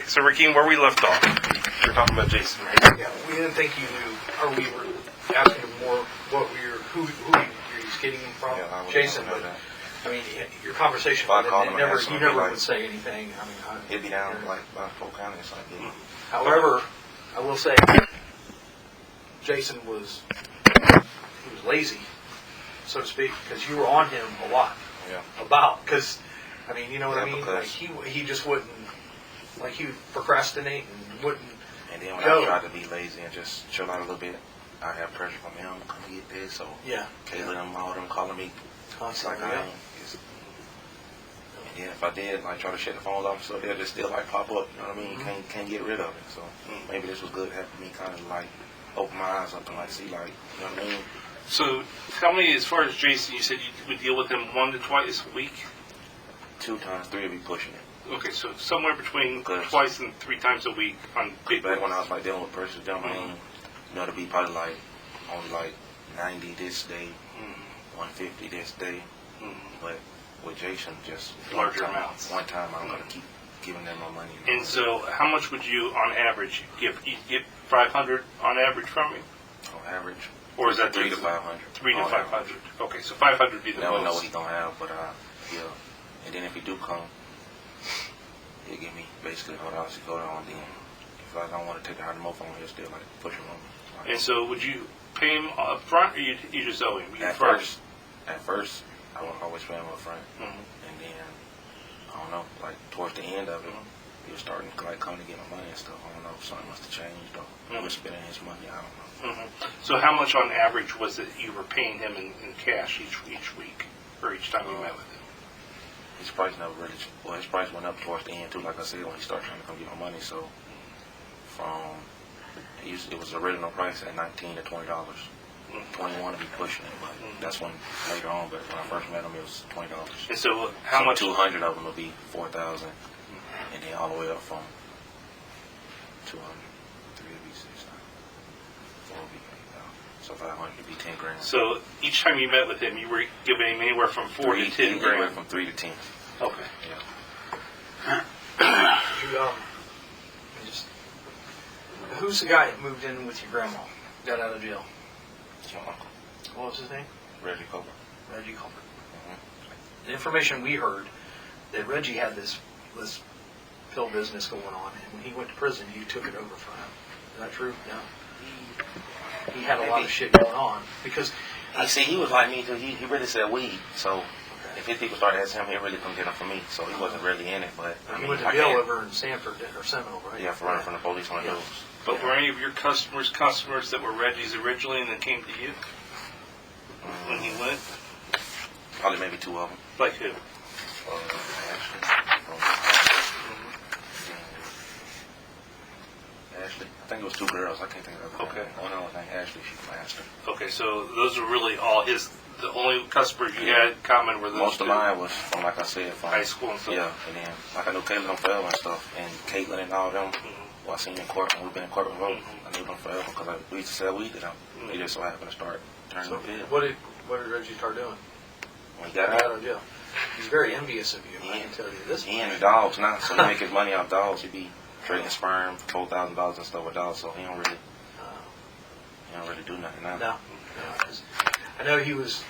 so Rakeem, where we left off, we were talking about Jason, right? Yeah, we didn't think you knew, or we were asking him more what who he was getting him from, Jason. But I mean, your conversation with him, you never would say anything. I mean, he'd be down like by Polk County or something. However, I will say, Jason was lazy, so to speak, because you were on him a lot. Yeah. Because I mean, you know what I mean? Like he just wouldn't, like he would procrastinate and wouldn't. And then when I tried to be lazy and just chill out a little bit, I have pressure from him, come get this. So Kayla and all them calling me constantly. Like, and then if I did, like try to shut the phones off, so they'll just still like pop up. You know what I mean? You can't get rid of it. So maybe this was good having me kind of like open my eyes up and like see like, you know what I mean? So tell me, as far as Jason, you said you would deal with him 1 to twice a week. 2 times, 3 would be pushing it. Okay, so somewhere between twice and 3 times a week on big. Back when I was like dealing with persons, you know what I mean? You know, to be probably like only like 90 this day, 150 this day, but with Jason, just larger amounts. One time, I'm gonna keep giving them my money. And so, how much would you, on average, give? You get 500 on average from me? On average. Or is that 3 to 500? 3 to 500. Okay, so 500 would be the most. Never know what he's gonna have, but yeah. And then if he do come, he'll give me basically $100 to go down. Then if I don't want to take the hard more phone, he'll still like push him on me. Like, and so, would you pay him up front, or you just owe him? At first, I would always pay him up front, and then I don't know, like towards the end of it, he was starting to like come to get my money and stuff. I don't know, something must have changed though. He was spending his money. I don't know. So how much on average was it you were paying him in cash each week, or each time you met with him? His price never really, his price went up towards the end too, like I said, when he started trying to come get my money. So from, it was the original price at $19 to $20. 21 to be pushing it, but that's when later on, but when I first met him, it was $20. And so how much? 200 of them would be 4,000, and then all the way up from 200, 3 would be 6,000, 4 would be 8,000, so 500 would be 10 grand. So each time you met with him, you were giving him anywhere from 4 to 10 grand? Anywhere from 3 to 10. Okay. Yeah. Who's the guy that moved in with your grandma? Got out of jail? My uncle. What was his name? Reggie Culver. Reggie Culver. The information we heard that Reggie had this pill business going on, and when he went to prison, you took it over from him. Is that true? No. He had a lot of shit going on because. He was like me too. He really said weed. So if his people started asking him, he really couldn't get them from me. So he wasn't really in it. But he went to jail over in Sanford or Seminole, right? Yeah, for running from the police on the news. But were any of your customers that were Reggie's originally and then came to you when he went? Probably maybe 2 of them. Like who? Ashley. I think it was 2 girls. I can't think of it. Okay. One of them was named Ashley. She's my master. Okay, so those are really all the only customers you had in common were those Most of mine was from, like I said, from high school and stuff. Yeah, and then like I knew Caitlin forever and stuff, and Caitlin and all them. Well, I seen them in court when we've been in court with them. I knew them forever because we used to sell weed to them. They just so happened to start turning the field. What did Reggie start doing? When he got out of jail. He's very envious of you. I can tell you this. He into dogs now, so he make his money off dogs. He be trading sperm for $4,000 and stuff with dogs, so he don't really do nothing now. No. I know he was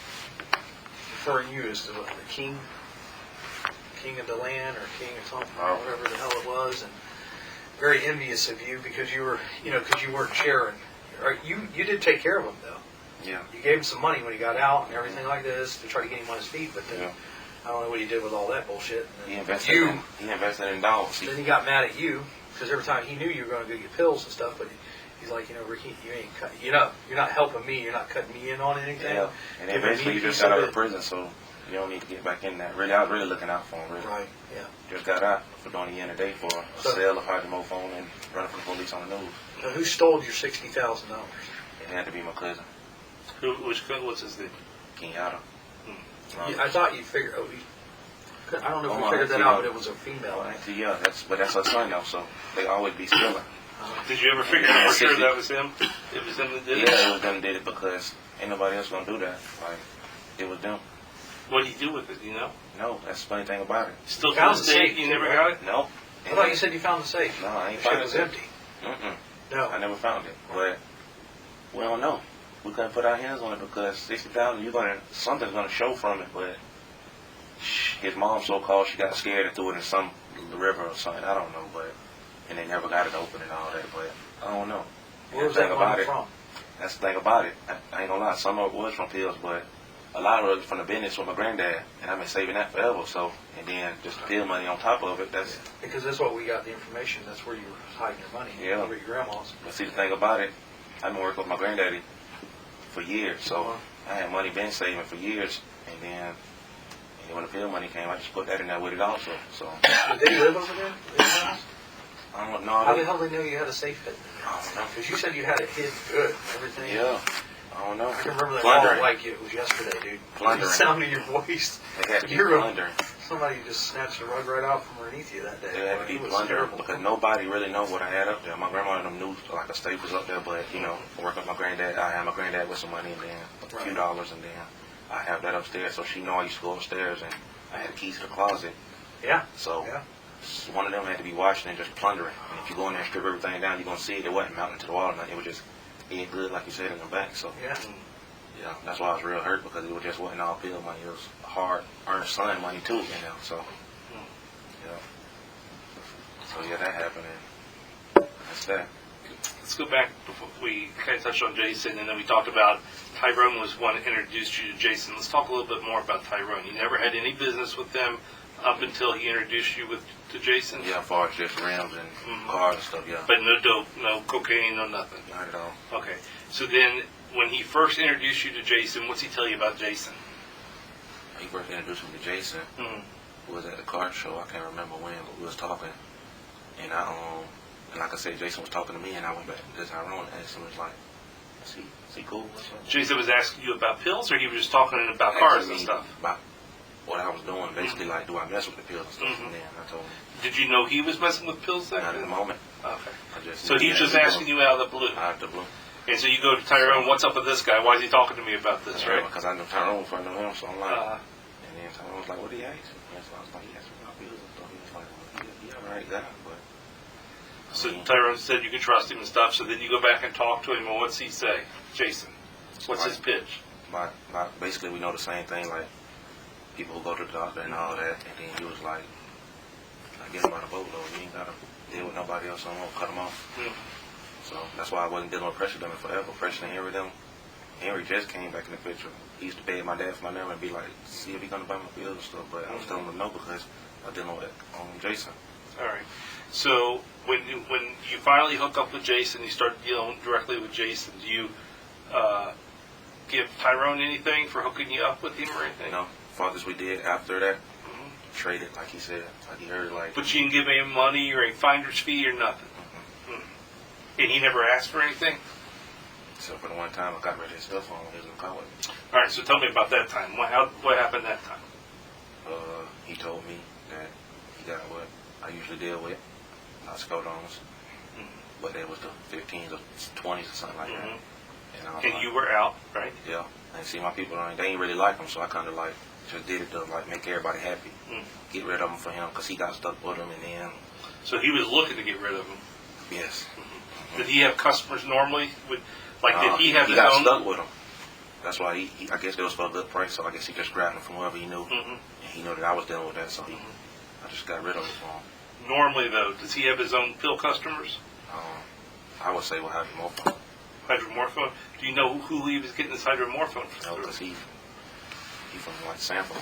referring you as the king of Deland or king of something, or whatever the hell it was, and very envious of you because you were, because you weren't sharing. You did take care of him though. Yeah. You gave him some money when he got out and everything like this to try to get him on his feet, but then I don't know what he did with all that bullshit. He invested in dogs. Then he got mad at you because every time he knew you were going to go get pills and stuff, but he's like, Ricky, you're not helping me. You're not cutting me in on anything. Yeah. And then basically you just got out of prison, so you don't need to get back in that. Really, I was really looking out for him. Really. Right. Yeah. Just got out for doing the end of the day for a sale of hydromo phone and running from the police on the news. So who stole your $60,000? It had to be my cousin. What's his name? Kenyatta. I thought you figured. I don't know if you figured that out, but it was a female. Well, yeah, that's her son though, so they always be stealing. Did you ever figure out for sure that was him? It was him that did it? Yeah, it was them that did it because ain't nobody else gonna do that. Like, it was them. What did he do with it, do you know? No, that's the funny thing about it. Still to this day, you never got it? No. And I thought you said you found the safe. No, I ain't It found was it. empty. No. I never found it. But we don't know. We couldn't put our hands on it because 60,000, something's gonna show from it. But his mom, so-called, she got scared and threw it in some river or something. I don't know, and they never got it open and all that. But I don't know. Where was that money from? That's the thing about it. I ain't gonna lie. Some of it was from pills, but a lot of it was from the business with my granddad, and I've been saving that forever. So, and then just the pill money on top of it. That's because that's what we got the information. That's where you were hiding your money. Yeah. Over your grandma's. But see, the thing about it, I've been working with my granddaddy for years, so I had money been saving for years, and then when the pill money came, I just put that in there with it also. So. Did they live over there? I don't know. How the hell did they know you had a safe hidden? I don't know. Because you said you had it hidden good and everything. Yeah. I don't know. I can remember that Plundering. call like it was yesterday, dude. Plundering. The sound of your voice. They had to be You're plundering. Somebody just snatched the rug right out from underneath you that day. They had to be It was plundering terrible. because nobody really know what I had up there. My grandma and them knew like a safe was up there, but working with my granddad, I had my granddad with some money and then a few dollars, and then I have that upstairs. So she know I used to go upstairs, and I had the keys to the closet. Yeah. So one of them had to be watching and just plundering. And if you go in there and strip everything down, you're gonna see it. It wasn't mounting to the wall or nothing. It was just being good, like you said, in the back. So yeah, that's why I was real hurt because it just wasn't all pill money. It was hard earned son money too, So so that happened, and that's that. Let's go back before we kind of touched on Jason, and then we talked about Tyrone was one that introduced you to Jason. Let's talk a little bit more about Tyrone. You never had any business with them up until he introduced you to Jason? Yeah, as far as just rims and cars and stuff, yeah. But no dope, no cocaine, no nothing? Not at all. Okay. So then, when he first introduced you to Jason, what's he tell you about Jason? He first introduced me to Jason. Was at the car show. I can't remember when, but we was talking. And and like I said, Jason was talking to me, and I went back to Tyrone and asked him, was like, is he cool? Jason was asking you about pills, or he was just talking about cars and stuff? About what I was doing, basically, like, do I mess with the pills and stuff? And then I told him. Did you know he was messing with pills then? Not at the moment. Okay. So he's just asking you out of the blue? Out of the blue. And so you go to Tyrone, what's up with this guy? Why is he talking to me about this, right? Because I know Tyrone before I know him, so I'm like, and then Tyrone was like, what did he ask me? And so I was like, he asked me about pills and stuff. He was like, well, he alright guy, but. So Tyrone said you could trust him and stuff, so then you go back and talk to him, well, what's he say? Jason, what's his pitch? Basically, we know the same thing, like, people who go to the doctor and all that, and then he was like, I get him by the boatload, you ain't got to deal with nobody else, so I'm going to cut him off. So that's why I wasn't dealing with Pressure them forever. Pressure and Henry them. Henry just came back in the picture. He used to beg my dad for my number and be like, see if he going to buy my pills and stuff, but I was telling him no because I was dealing with Jason. All right. So when you finally hook up with Jason, you start dealing directly with Jason, do you give Tyrone anything for hooking you up with him or anything? No. Farthest we did after that, traded, like he said. Like he heard, like... But you didn't give him money or a finder's fee or nothing? And he never asked for anything? Except for the one time I got rid of his cell phone when he was in college. All right, so tell me about that time. What happened that time? He told me that he got what I usually deal with, Scodones, but they was the 15s or 20s or something like that. And you were out, right? Yeah. And see, my people, they ain't really like him, so I kind of like just did it to like make everybody happy. Get rid of him for him, because he got stuck with him, and then... So he was looking to get rid of him? Yes. Did he have customers normally? Did he have his got own? Stuck with him. That's why he I guess they was for a good price, so I guess he just grabbed them from whoever he knew. And he knew that I was dealing with that, so I just got rid of him for him. Normally, though, does he have his own pill customers? I would say hydromorphone. Hydromorphone? Do you know who he was getting this hydromorphone from? No, because he from like sanford.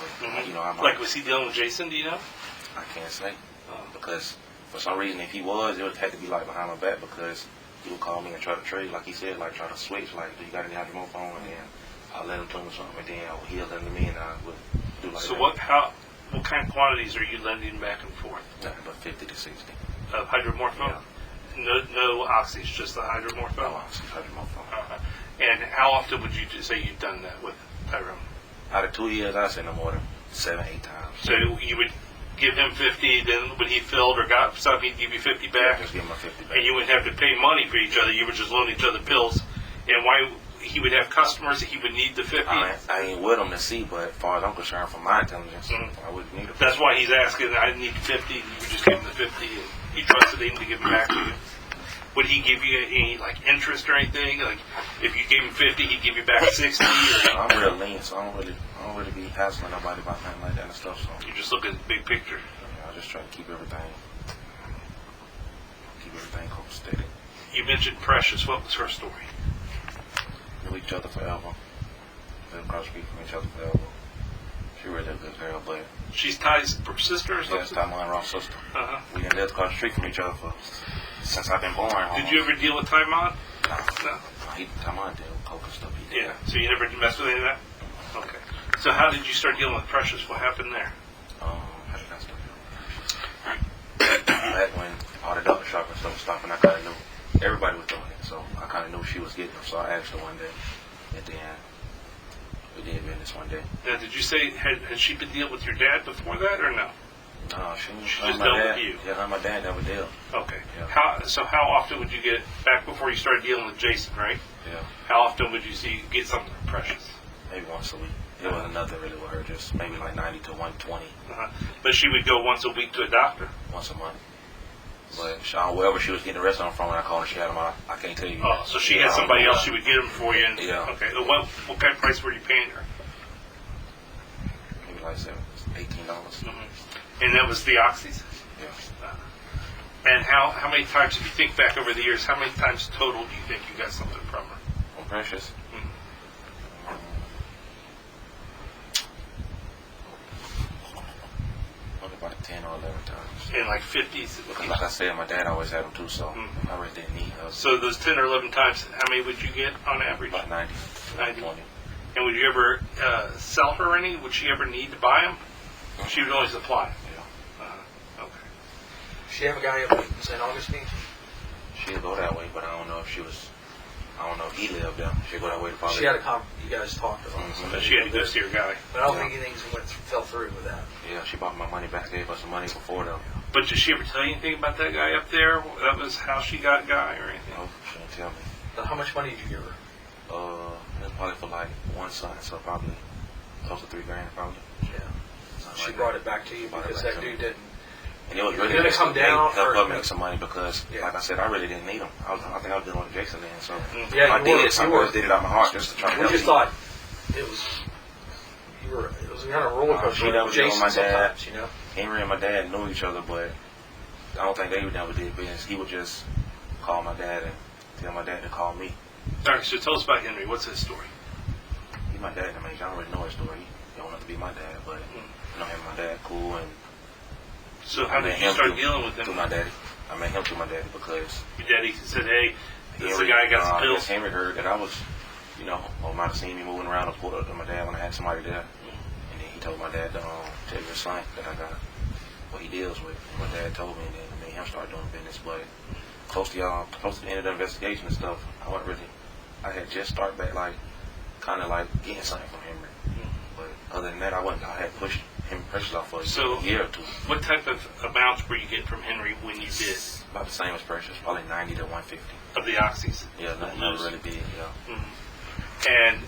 Was he dealing with Jason, do you know? I can't say. Because for some reason, if he was, it would have to be like behind my back, because he would call me and try to trade, like he said, like try to switch, like, do you got any hydromorphone? And then I'll let him tell me something, and then he'll lend to me, and I would do like so that. What kind of quantities are you lending back and forth? Nothing but 50 to 60. Of hydromorphone? Yeah. No oxys, just the hydromorphone? No oxys, hydromorphone. And how often would you say you've done that with Tyrone? Out of 2 years, I'd say no more than 7-8 times. So you would give him 50, then when he filled or got something, he'd give you 50 back? Yeah, just give him my 50 back. And you wouldn't have to pay money for each other, you would just loan each other pills. And why he would have customers that he would need the 50? I ain't with him to see, but as far as I'm concerned, from my intelligence, I wouldn't need it. That's why he's asking, I need 50, and you would just give him the 50. custody and to give them back to you? Would he give you any like interest or anything? Like if you gave him 50, he'd give you back 60? Or I'm real lean, so I don't really be hassling nobody about nothing like that and stuff. So you just look at the big picture. I just try to keep everything steady. You mentioned Precious. What was her story? Knew each other forever. Lived across the street from each other forever. She really a good girl, but She's Ty's sister or yeah, something? it's Ty Ross' sister. Uh-huh. We done lived across the street from each other since I've been born. Did you ever deal with Tymon? No. No. Ty did coke and stuff. He did. Yeah. So you never messed with any of that? Okay. So how did you start dealing with Precious? What happened there? How did I start? Back when all the dollar shop and stuff was stopping, I kind of knew everybody was doing it, so I kind of knew she was getting them. So I asked her one day, and then we did business one day. Now, did you say had she been dealing with your dad before that, or no? No, she just dealt with you. Yeah, her and my dad never dealt. Okay. Yeah. How often would you get back before you started dealing with Jason, right? Yeah. How often would you get something from Precious? Maybe once a week. It wasn't nothing really with her, just maybe like 90 to 120 But she would go once a week to a doctor? once a month. But wherever she was getting the rest of them from, when I called her, she had them out. I can't tell you. Oh, so she had somebody else she would get them for you? And, Yeah. Okay. What kind of price were you paying her? Maybe like $18. And that was the oxys? Yeah. And how many times, if you think back over the years, how many times total do you think you got something from her? On Precious? Probably about 10 or 11 times. In like 50s? Because like I said, my dad always had them too, so I really didn't need her. So those 10 or 11 times, how many would you get on average? About 90. 90. 20. And would you ever sell her any? Would she ever need to buy them? She would only supply. Yeah. Okay. Does she have a guy up in St. Augustine? She'd go that way, but I don't know if he lived there. She'd go that way to probably. She had you guys talked about it. But she had to go see her guy. But I don't think anything fell through with that. Yeah, she bought my money back, gave us some money before though. But did she ever tell you anything about that guy up there? That was how she got guy or anything? No, she didn't tell me. But how much money did you give her? It was probably for like one son, so probably close to $3,000 probably. Yeah. She brought it back to you because that dude didn't. And it was really Did it come down help or her make some money because, like I said, I really didn't need them. I think I was dealing with Jason then, so Yeah, I did it. I did it out of my heart just to try to We help just him. thought it was kind of a roller coaster. She never with dealt with Jason my dad. sometimes, you know. Henry and my dad knew each other, but I don't think they never did business. He would just call my dad and tell my dad to call me. All right, so tell us about Henry. What's his story? He's my dad. I mean, I don't really know his story. He don't have to be my dad, but you know him and my dad cool. And So how did you start dealing with him? Through my daddy. I met him through my daddy because Your daddy said, hey, this is the guy who got some pills. Henry heard that I was, or might have seen me moving around and pulled up to my dad when I had somebody there. And then he told my dad, tell your son that I got what he deals with. And my dad told me, and then me and him started doing business. But close to the end of the investigation and stuff, I had just started back, kind of getting something from Henry. But other than that, I had pushed him Precious off for a year or two. What type of amounts were you getting from Henry when you did? About the same as Precious, probably 90 to 150. Of the oxys? Yeah, nothing really big, yeah. And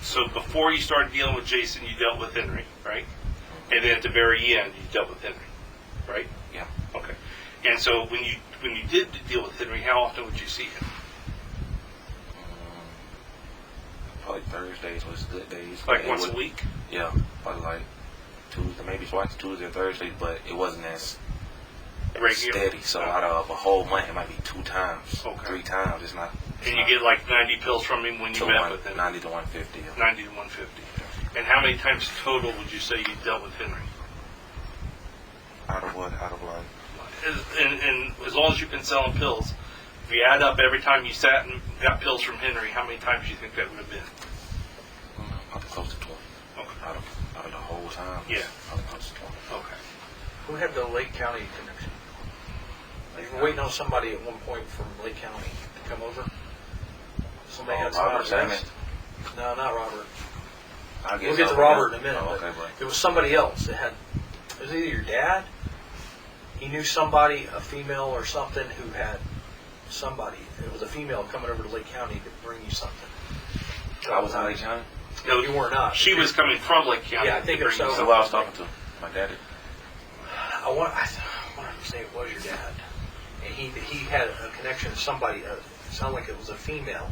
so before you started dealing with Jason, you dealt with Henry, right? And then at the very end, you dealt with Henry, right? Yeah. Okay. And so when you did deal with Henry, how often would you see him? Probably Thursdays was good days. Like once a week? Yeah, probably like Tuesday, maybe twice Tuesday or Thursday, but it wasn't as steady. So out of a whole month, it might be 2 times, 3 times. It's not. And you get like 90 pills from him when you met with him? 90 to 150. Yeah. 90 to 150. And how many times total would you say you dealt with Henry? Out of what? Out of like? And as long as you've been selling pills, if you add up every time you sat and got pills from Henry, how many times do you think that would have been? Probably close to 20. Okay. Out of the whole time. Yeah. Probably close to 20. Okay. Who had the Lake County connection? You were waiting on somebody at one point from Lake County to come over? Somebody had Robert somebody. Salmon. No, not Robert. We'll We'll get to Robert in a minute. Oh, okay, but it was somebody else that had. It was either your dad. He knew somebody, a female or something, who had somebody. It was a female coming over to Lake County to bring you something. I was in Lake County? No, you were not. She was coming from Lake County. Yeah, I think to bring so. you So who I was talking to? My daddy? I want to say it was your dad, and he had a connection to somebody. It sounded like it was a female,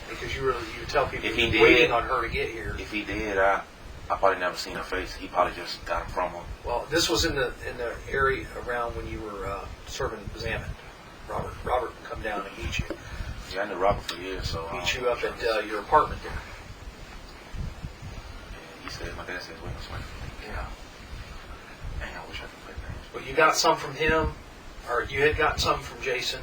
because you tell people If he you're waiting did- on her to get here. If he did, I probably never seen her face. He probably just got it from him. Well, this was in the area around when you were serving Zaman. Robert would come down and meet you. Yeah, I knew Robert for years, so Meet you up at your apartment there. He said, my dad said, wait, Yeah. man, I wish I could play games. But you got some from him, or you had got some from Jason,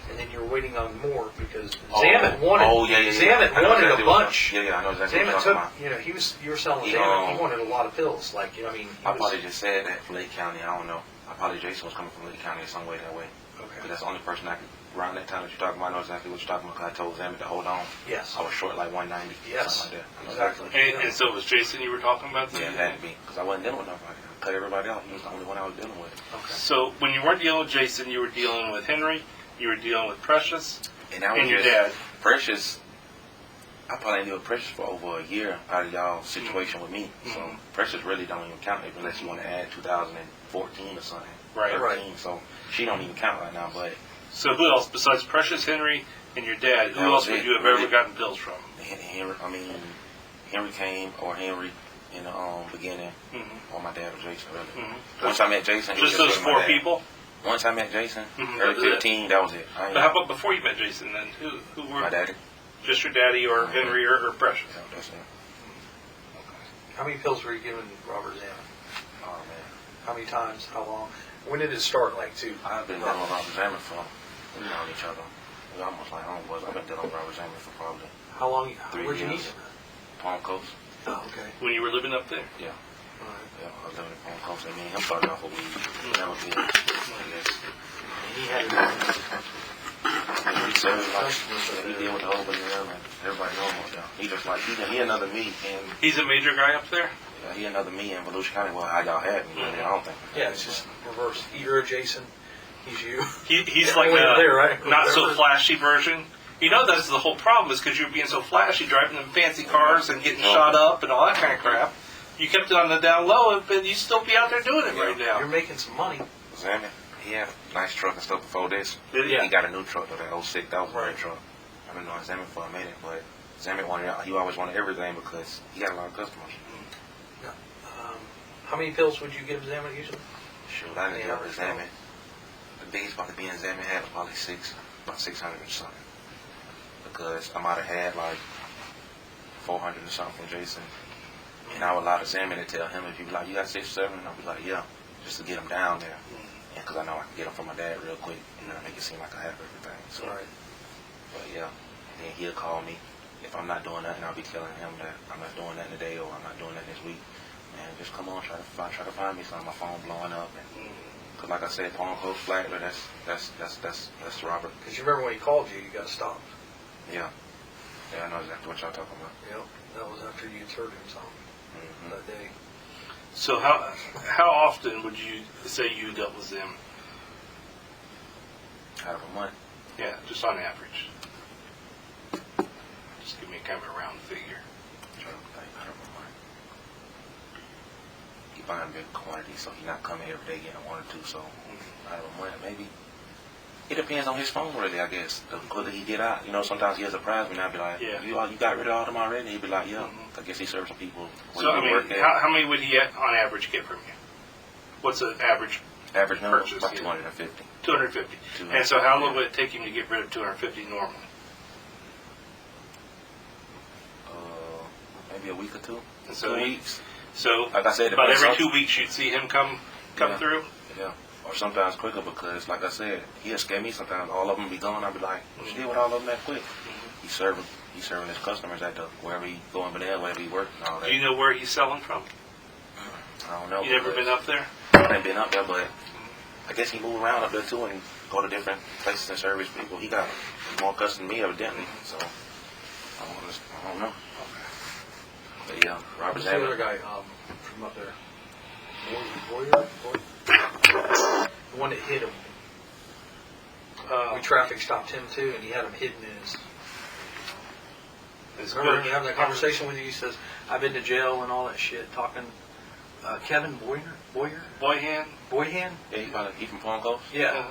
and then you were waiting on more because Zaman wanted. Oh, yeah. Zaman I know wanted exactly a what- bunch. Yeah, I know exactly Zaman what took. you're talking about. You were selling He, Zaman. He wanted a lot of pills. Like, I mean. I probably just said that for Lake County. I don't know. I probably Jason was coming from Lake County in some way that way. Okay. But that's the only person I could, around that time that you're talking about, I know exactly what you're talking about, 'cause I told Zaman to hold on. Yes. I was short like 190. Yes. Something like that. I know Exactly. And so it was Jason you were talking about? Yeah, it had to be. Because I wasn't dealing with nobody. I cut everybody off. He was the only one I was dealing with. Okay. So when you weren't dealing with Jason, you were dealing with Henry, you were dealing with Precious, And that was and your just dad. Precious. I probably didn't deal with Precious for over a year out of y'all situation with me. So Mhm. Precious really don't even count unless you want to add 2014 or something. Right. 13. So she don't even count right now. But So who else besides Precious, Henry, and your dad? That Who was else would it, you have really. ever gotten pills from? Henry came, or Henry in the beginning, Mm-hmm. or my dad or Jason, really. Mm-hmm. Once I met Jason, he Just was those with my 4 dad. people? Once I met Jason, Mhm. early That was it. 15, that was it. I ain't But how about before you met Jason then? Who were my daddy. just your daddy or Mhm. Henry or Precious? Yeah, that's it. How many pills were you giving Robert Zaman? Oh man, How many times? How long? When did it start? Like, too? I've been dealing with Robert Zaman for, we know each other. We're almost like homeboys. I've been dealing with Robert Zaman for probably How long? 3 Where'd you meet years. him? Palm Coast. Oh, okay. When you were living up there? Yeah, All right. yeah, I was living in Palm Coast. And me and him started off with weed. Never did. I guess. And he had. He served like he did with the whole banana, and everybody know him. Yeah. He just like he another me, and He's a major guy up there? he another me in Volusia County. Well, how y'all had me? I don't think. Yeah, it's just reverse. You're a Jason. He's you. He's Yeah, like only a there, right? not so Whatever. flashy version. You know that's the whole problem is because you're being so flashy, driving them fancy cars and getting shot up and all that kind of crap. You kept it on the down low, but you still be out there doing it right You're now. making some money. Zaman, he had a nice truck and stuff before this. Did he? He got a new truck though, that 06, that was a Right. great truck. I've been knowing Zaman for a minute, but Zaman he always wanted everything because he got a lot of customers. How many pills would you give Zaman usually? Shoot, I didn't Yeah, know Zaman. The biggest about to be in Zaman had was probably about 600 or something. Because I might have had like 400 or something from Jason. And I would allow the Zaman to tell him, if you be like, you got 6 or 7? And I'll be like, yeah, just to get him down there. And because I know I can get him from my dad real quick, and make it seem like I have everything. So, Right. but yeah, then he'll call me. If I'm not doing nothing, I'll be telling him that I'm not doing nothing today or I'm not doing nothing this week. Man, just come on, try to find me something. My phone blowing up. Because like I said, Palm Coast, Flagler, that's Robert. Because you remember when he called you, you got stopped. Yeah. Yeah, I know exactly what y'all talking about. Yep. That was after you served him something Mm-hmm. that day. So how often would you say you dealt with them? Out of a month. Yeah, just on average. Just give me kind of a round figure. Try to think out of a month. He buying big quantities, so he's not coming every day getting 1 or 2. So out of a month, maybe. It depends on his phone, really, I guess. The quicker he get out, sometimes he'll surprise me and I'll be like, Yeah. you got rid of all them already? He'll be like, yeah. I guess he served some people. So I mean, how many would he on average get from you? What's the average? Average number? purchase, About yeah. 250. 250. 250, And so how long yeah. would it take him to get rid of 250 normally? Maybe a week or 2. And so 2 weeks. So Like I said, about depends every on- 2 weeks you'd see him come Yeah. through? Yeah. Or sometimes quicker because, like I said, he'll scare me sometimes. All of them be gone. I'll be like, what you did with all of them that quick? He's serving his customers at wherever he going banana, wherever he work and all that. Do you know where he's selling from? I don't know. You never because been up there? I ain't been up there, but I guess he move around up there too and go to different places and service people. He got more custom than me evidently, so I don't know. But yeah, Robert Who's the other Zaman. guy from up there? Boyer? The one that hit him. We traffic stopped him too, and he had him hidden in his. Remember him having that conversation with you? He says, "I've been to jail and all that shit." Talking Kevin Boyhan? Boyhan. Yeah, he from Palm Coast. Yeah.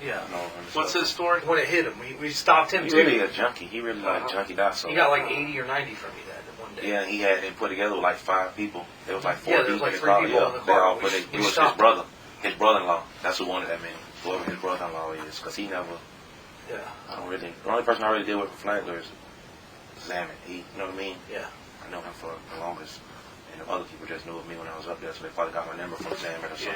Yeah. No, What's his story? When it hit him, we stopped him He too. really a junkie. He really like junkie that. So He got like 80 or 90 from me that one day. yeah, he had it put together with like 5 people. There was like 4 Yeah, there was people like in the 3 car. people in the They car. all We- put it. we It was his stopped. brother, his brother-in-law. That's who wanted that many. Whoever his brother-in-law is, because he never. Yeah. I don't really. The only person I really deal with from Flagler is Zammit. You know what I mean? Yeah. I know him for the longest. And the other people just knew of me when I was up there, so they probably got my number from Zammit or something.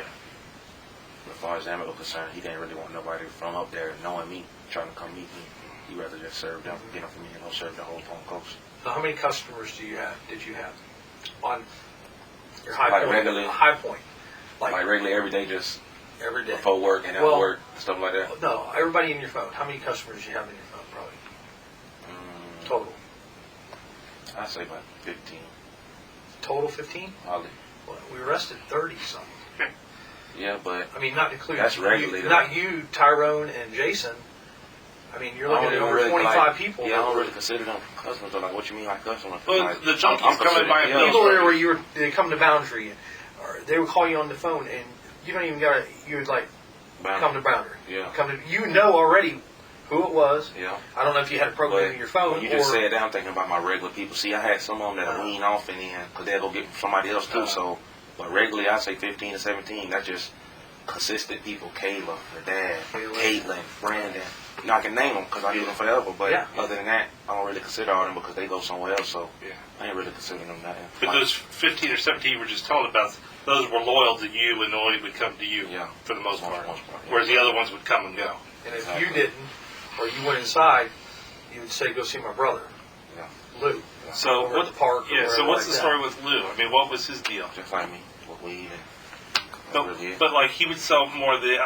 But as far as Zammit was concerned, he didn't really want nobody from up there knowing me, trying to come meet me. He'd rather just serve them, get them for me, and don't serve the whole Palm Coast. So how many customers did you have on your Like regularly? high point? Like regularly every day, just every day. before work and after Well, work, stuff like that. No, everybody in your phone. How many customers do you have in your phone, probably? Total. I'd say about 15, Total 15? probably. Well, we arrested 30 something. Yeah, but I mean, not including That's regularly, though. not you, Tyrone, and Jason. I mean, you're I looking don't at even over really 25 like, people. Yeah, I don't really consider them customers. Though. Like, what you mean like customers? Well, like, the junkies I'm coming by considered- and People there where they come to Boundary, or they would call you on the phone, and you don't even got to. You would like come to Boundary. Yeah. Come to. You know already who it was. Yeah. I don't know if you had a program in your phone. When you just or, said that, I'm thinking about my regular people. See, I had some of them that wean off in the end because they'll go get somebody else too. So, but regularly, I say 15 to 17. That's just consistent people. Kayla, her dad, Caitlin, Brandon. You know, I can name them because I knew them forever. But other than that, I don't really consider all them because they go somewhere else. So, I ain't really considering them nothing. But those 15 or 17 you were just talking about, those were loyal to you and only would come to you for the most part. Whereas the other ones would come and go. And if you didn't, or you went inside, you would say, "Go see my brother, Lou." So Over at the park. or So wherever what's like the story with Lou? I mean, what was his deal? Just like me, with weed and But like he would sell more of the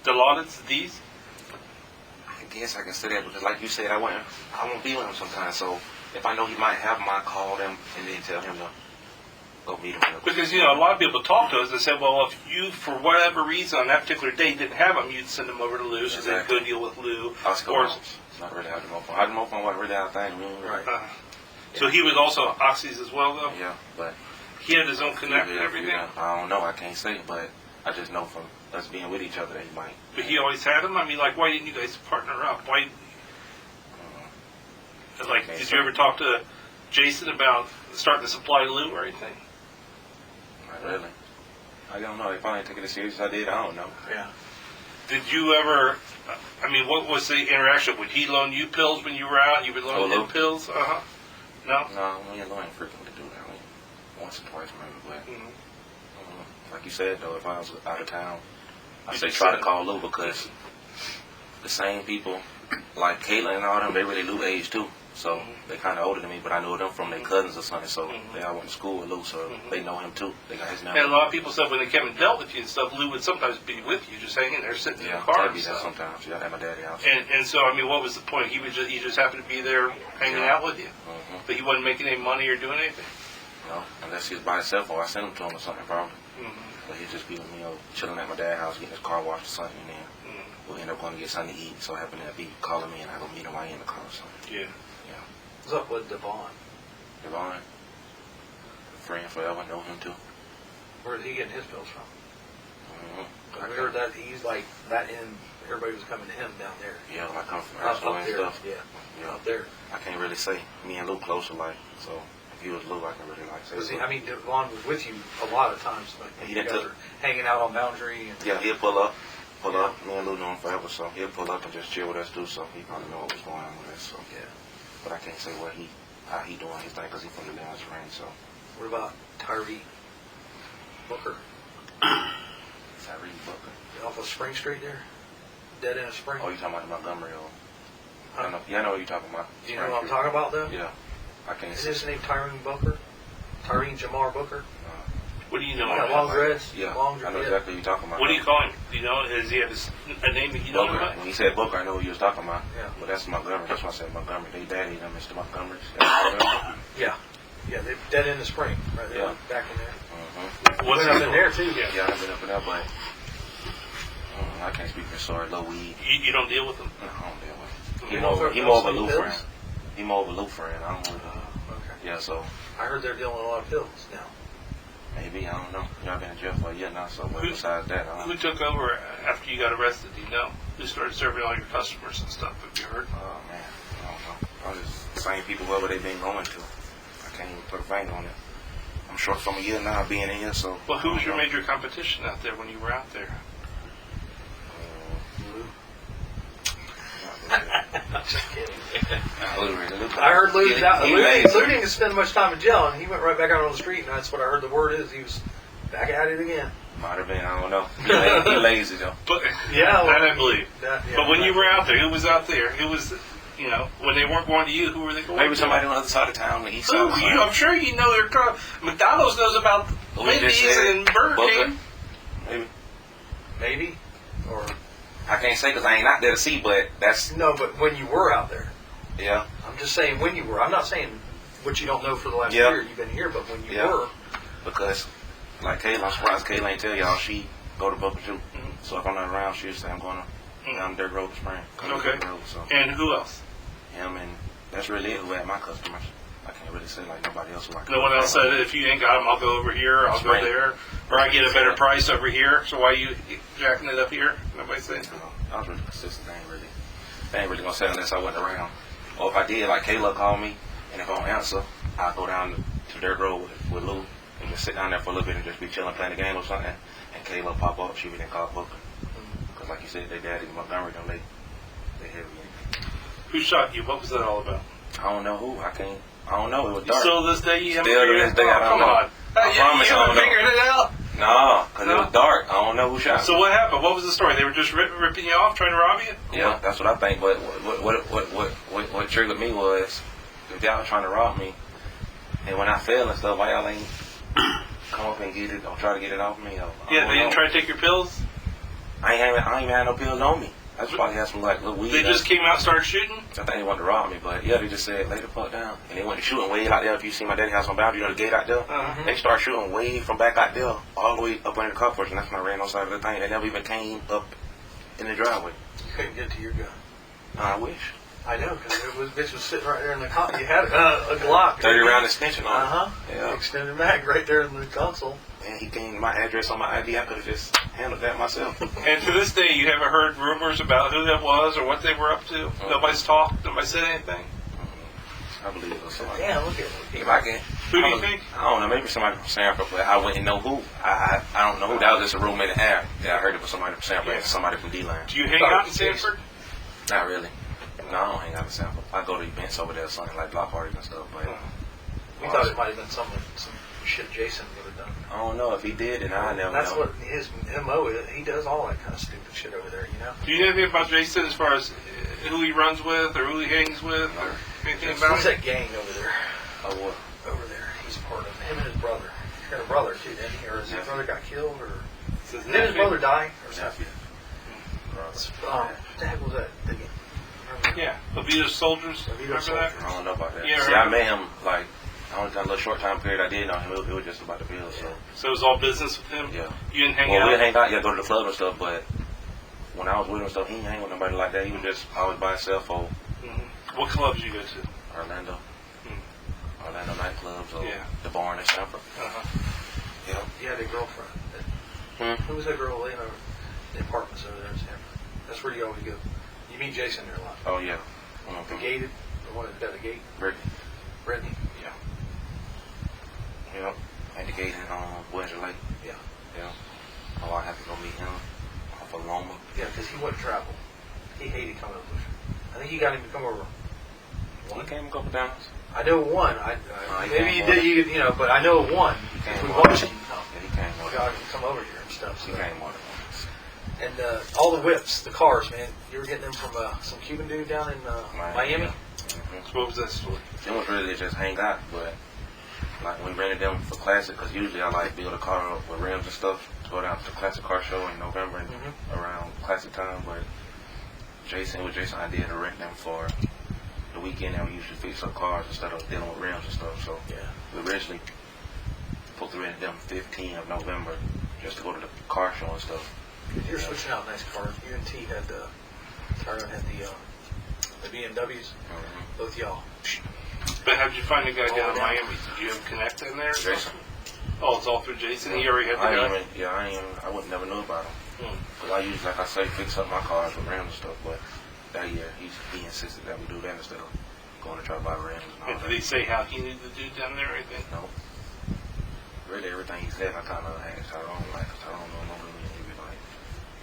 Deland's, these. I guess I can say that because, like you said, I won't be with him sometimes. So if I know he might have him, I call them and then tell him to go meet him. Because a lot of people talk to us and say, well, if you for whatever reason on that particular day didn't have them, you'd send them over to Lou. So then go deal with Lou. Or not really had the mofo. I had the mofo wasn't really our thing. Right. So he was also Oxy's as well, though. Yeah, but he had his own connect and everything. Yeah, I don't know. I can't say, but I just know from us being with each other that he might. But he always had them. I mean, like, why didn't you guys partner up? Why? Like, did you ever talk to Jason about starting to supply Lou or anything? Not really. I don't know. They probably didn't take it as serious as I did. I don't know. Yeah. Did you ever? I mean, what was the interaction? Would he loan you pills when you were out? You would loan him pills? No. No, we ain't loaning frequently to do that. Once or twice maybe, but like you said though, if I was out of town, I say try to call Lou because the same people like Caitlin and all them, they really Lou age too. So they kind of older than me, but I know them from their cousins or something. So they all went to school with Lou, so they know him too. They got his number. And a lot of people said when they came and dealt with you and stuff, Lou would sometimes be with you, just hanging there, sitting in the car. I'd be there sometimes. Yeah, at my daddy's house. And so I mean, what was the point? He just happened to be there hanging out with you, but he wasn't making any money or doing anything. No, unless he was by himself or I sent him to him or something probably. But he'd just be with me, chilling at my dad's house, getting his car washed or something, and then we'll end up going to get something to eat. So I happen to be calling me and I go meet him while he in the car or something. Yeah. What's up with Devon? Devon, friend forever, know him too. Where is he getting his pills from? I heard that he's like that in. Everybody was coming to him down there. Yeah, I come from Up Asheville and there. stuff. Yeah, up there. I can't really say. Me and Lou closer, like, so if he was Lou, I can really say. I mean, Devon was with you a lot of times. Like, He you didn't guys tell- are hanging out on Boundary. And, Yeah, he'll pull up. Me and Lou know him forever, so he'll pull up and just chill with us too. So he probably know what was going on with us. So but I can't say how he doing his thing because he's from the Deland range. So what about Tyree Booker Tyree Booker. off of Spring Street there? Dead end of Spring. Oh, you talking about the Montgomery? I know. Yeah, I know what you're talking about. Do you know what I'm talking about though? Yeah, I can't Is say. his name Tyreen Booker? Tyreen Jamar Booker? What do you know? Yeah, long dreads. Yeah, long I know exactly what you're talking about. What do you call him? Do you know? Does he have a name that you know Booker. about? When he said Booker, I know what you was talking about. Yeah. But that's Montgomery. That's why I said Montgomery. They daddy, them Mr. Montgomery. Yeah. Yeah, they dead in the spring, right there, back in there. What's Went up in there too. Yeah, I've been up in there, but I can't speak for sorry, low weed. You don't deal with him? No, I don't deal with him. You know if He they're more of a selling Lou pills? friend. He more of a Lou friend. I don't really. Okay. Yeah, so. I heard they're dealing a lot of pills now. Maybe, I don't know. I've been in jail for a year now, so but besides that, I don't know. Who took over after you got arrested? Do you know? Who started serving all your customers and stuff? Have you heard? Oh, man. I don't know. Probably the same people whoever they been going to. I can't even put a finger on it. I'm short from a year now being in here, so. Well, who was your major competition out there when you were out there? Just kidding. I heard Lou He didn't spend much time in jail, and he went right back out on the street, and that's what I heard the word is. He was back at it again. Might have been, I don't know. He lazy though. But Yeah, well, that I believe. But when you were out there, who was out there? Who was, you know, when they weren't going to you, who were they going to? Maybe somebody on the other side of town, the east side. I'm sure you know their car. McDonald's knows about Wendy's and Burger King. Maybe, or I can't say because I ain't out there to see, but that's no. But when you were out there, yeah. I'm just saying when you were. I'm not saying what you don't know for the last Yeah. year you've been here, but when you Yeah. were, Because like Kayla, I'm surprised Kayla ain't tell y'all she go to Boca too. Mm-hmm. So if I'm not around, she'll say I'm going down Dirt Road to Spring. Okay. Road, so And who else? him and that's really it. Who had my customers? I can't really say like nobody else. Who I No one else said, if you ain't got them, I'll go over here, I'll go Right. there, or I get a better price over here, so why you jacking it up here? Nobody saying so. I was really consistent. They ain't really gonna say unless I wasn't around. Or if I did, like Kayla called me, and if I don't answer, I'll go down to Dirt Road with Lou and just sit down there for a little bit and just be chilling, playing the game or something. And Kayla pop up, she didn't call Booker. Because like you said, their daddy in Montgomery, they heavy. Who shot you? What was that all about? I don't know who. I don't know. It was dark. Still to this day, you haven't Still to figured this it day, I out? don't Come know. on. I promise you I haven't don't know. figured it out? No, because No? it was dark. I don't know who shot. So what happened? What was the story? They were just ripping you off, trying to rob you? Yeah, that's what I think. But what triggered me was if y'all trying to rob me, and when I fell and stuff, why y'all ain't come up and get it or try to get it off me? Yeah, they didn't try to take your pills? I ain't even had no pills on me. I just probably had some like little weed. They just came out and started shooting? I think they wanted to rob me, but yeah, they just said lay the fuck down, and they went shooting way out there. If you see my daddy house on Boundary, you know the gate out there. They started shooting way from back out there, all the way up under the car porch, and that's when I ran on side of the thing. They never even came up in the driveway. you couldn't get to your gun. I wish. I know, because bitch was sitting right there in the console. You had a Glock. 30 round extension on it. Yeah. Extended mag right there in the console. And he gave my address on my ID. I could have just handled that myself. And to this day, you haven't heard rumors about who that was or what they were up to? Nobody's talked? Nobody said anything? I believe it was somebody. Yeah, look at it. If I can. Who do you think? I don't know. Maybe somebody from Sanford, but I wouldn't know who. I don't know who. That was just a rumor in the air. Yeah, I heard it was somebody from Sanford and somebody from Deland. Do you hang out in Sanford? Not really. No, I don't hang out in Sanford. I go to events over there or something like block parties and stuff. But We thought it might have been some shit Jason would have done. I don't know if he did, and I never That's know. what his MO is. He does all that kind of stupid shit over there, you know? Do you know anything about Jason as far as who he runs with or who he hangs with or anything about What's it? that gang over there? Oh, what? Over there. He's a part of him and his brother. He's got a brother too, didn't he? Or his brother got killed? Or did his brother die? Or something? What the heck was that? Yeah, Levita's Soldiers. Remember that? I don't know about that. Yeah, See, right. I met him like I only done a little short time period. I did know him. It was just about the bills. So So it was all business with him? yeah. You didn't hang Well, out? we hang out. Yeah, go to the club and stuff. But when I was with him and stuff, he didn't hang with nobody like that. He was just always by himself or What clubs you go to? Orlando. Orlando nightclubs or Yeah. the Barn in Sanford. Yeah. He had a girlfriend. Who was that girl laying over the apartments over there in Sanford? That's where you always go. You meet Jason there a lot. Oh yeah. The gated, the one that got the gate. Brittany. Brittany. Yeah. Yeah. At the gate in Wednesday Lake. Yeah. Yeah. Oh, I have to go meet him off of Loma. Yeah, because he wouldn't travel. He hated coming over. I think you got him to come over. He came a couple times. I know one. he Maybe came you more did. You know, but I know one. came We more. watched him come. Yeah, he came more. God, come over here and stuff. He So. came more than once. And all the whips, the cars, man. You were getting them from some Cuban dude down in Miami. Yeah. So what was that story? It was really just hang out, but like we rented them for classic, because usually I like build a car up with rims and stuff to go down to the classic car show in November and around classic time. But Jason I did to rent them for the weekend, and we usually fix up cars instead of dealing with rims and stuff. So Yeah. we originally supposed to rent them 15th of November just to go to the car show and stuff. You're switching out nice cars. You and T had Tyron had the BMWs. Both y'all. But how'd you find the guy down in Miami? Did you have connect in there? Jason. Oh, it's all through Jason. He already had the guy. I wouldn't never know about him. Hmm. Cause I usually, like I say, fix up my cars with rims and stuff. But that year, he insisted that we do that instead of going to try to buy rims and all And that. did he say how he needed to do down there or anything? No. Really, everything he said, I kind of asked Tyrone, like, Tyrone don't know me, and he was like,